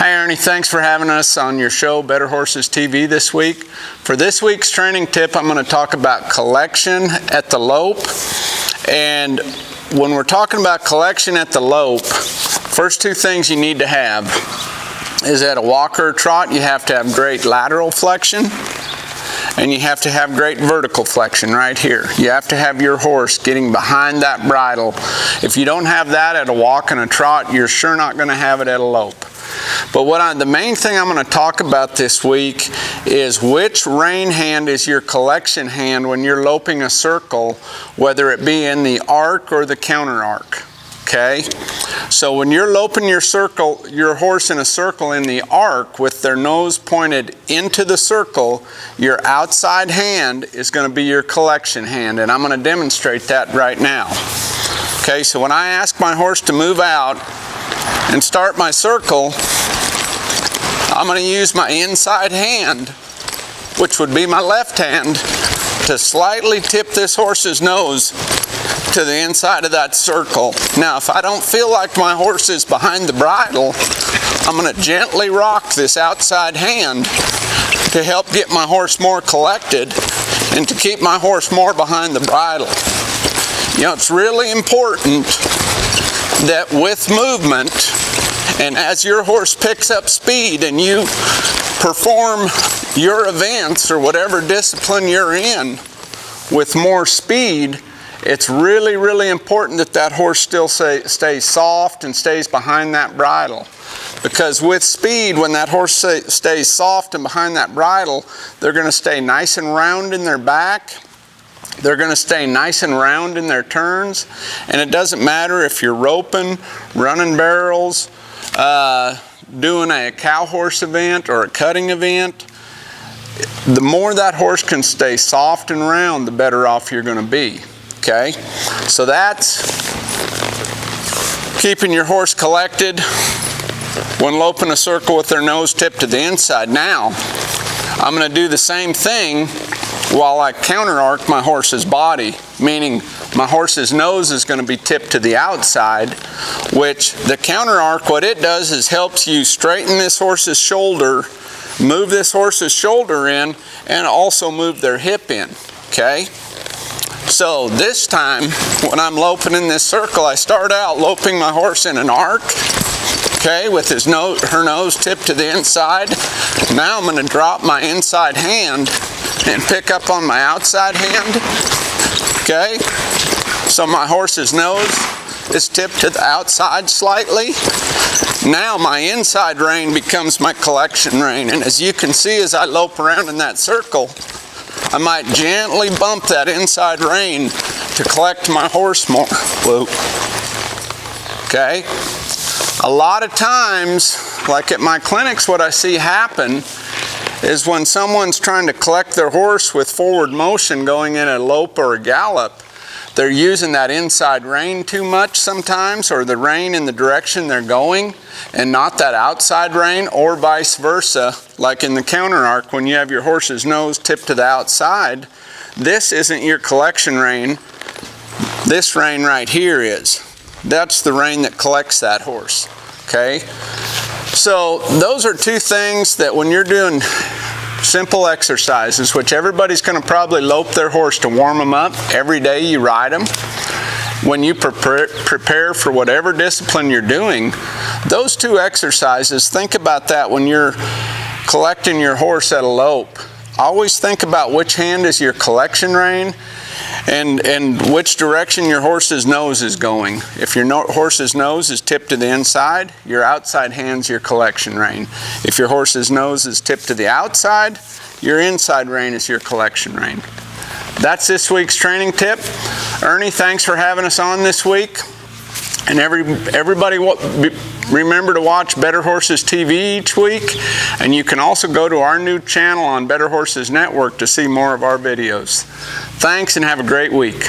Hi Ernie, thanks for having us on your show, Better Horses TV this week. For this week's training tip, I'm going to talk about collection at the lope. And when we're talking about collection at the lope, first two things you need to have is at a walk or a trot, you have to have great lateral flexion and you have to have great vertical flexion right here. You have to have your horse getting behind that bridle. If you don't have that at a walk and a trot, you're sure not going to have it at a lope. But the main thing I'm going to talk about this week is which rein hand is your collection hand when you're loping a circle, whether it be in the arc or the counter arc. Okay? So when you're loping your horse in a circle in the arc with their nose pointed into the circle, your outside hand is going to be your collection hand, and I'm going to demonstrate that right now. Okay, so when I ask my horse to move out and start my circle, I'm going to use my inside hand, which would be my left hand, to slightly tip this horse's nose to the inside of that circle. Now, if I don't feel like my horse is behind the bridle, I'm going to gently rock this outside hand to help get my horse more collected and to keep my horse more behind the bridle. You know, it's really important that with movement, and as your horse picks up speed and you perform your events or whatever discipline you're in with more speed, it's really, really important that that horse still stays soft and stays behind that bridle. Because with speed, when that horse stays soft and behind that bridle, they're going to stay nice and round in their back. They're going to stay nice and round in their turns. And it doesn't matter if you're roping, running barrels, doing a cow horse event or a cutting event. The more that horse can stay soft and round, the better off you're going to be. Okay, so that's keeping your horse collected when loping a circle with their nose tipped to the inside. Now, I'm going to do the same thing while I counter arc my horse's body, meaning my horse's nose is going to be tipped to the outside, which the counter arc, what it does is helps you straighten this horse's shoulder, move this horse's shoulder in, and also move their hip in. Okay? So this time, when I'm loping in this circle, I start out loping my horse in an arc, okay, with her nose tipped to the inside. Now I'm going to drop my inside hand and pick up on my outside hand, okay? So my horse's nose is tipped to the outside slightly. Now my inside rein becomes my collection rein, and as you can see as I lope around in that circle, I might gently bump that inside rein to collect my horse more. Okay? A lot of times, like at my clinics, what I see happen is when someone's trying to collect their horse with forward motion going in a lope or a gallop, they're using that inside rein too much sometimes, or the rein in the direction they're going, and not that outside rein, or vice versa. Like in the counter arc, when you have your horse's nose tipped to the outside, this isn't your collection rein. This rein right here is. That's the rein that collects that horse. Okay? So those are two things that when you're doing simple exercises, which everybody's going to probably lope their horse to warm them up every day you ride them. When you prepare for whatever discipline you're doing, those two exercises, think about that when you're collecting your horse at a lope. Always think about which hand is your collection rein and which direction your horse's nose is going. If your horse's nose is tipped to the inside, your outside hand's your collection rein. If your horse's nose is tipped to the outside, your inside rein is your collection rein. That's this week's training tip. Ernie, thanks for having us on this week. And everybody remember to watch Better Horses TV each week. And you can also go to our new channel on Better Horses Network to see more of our videos. Thanks and have a great week.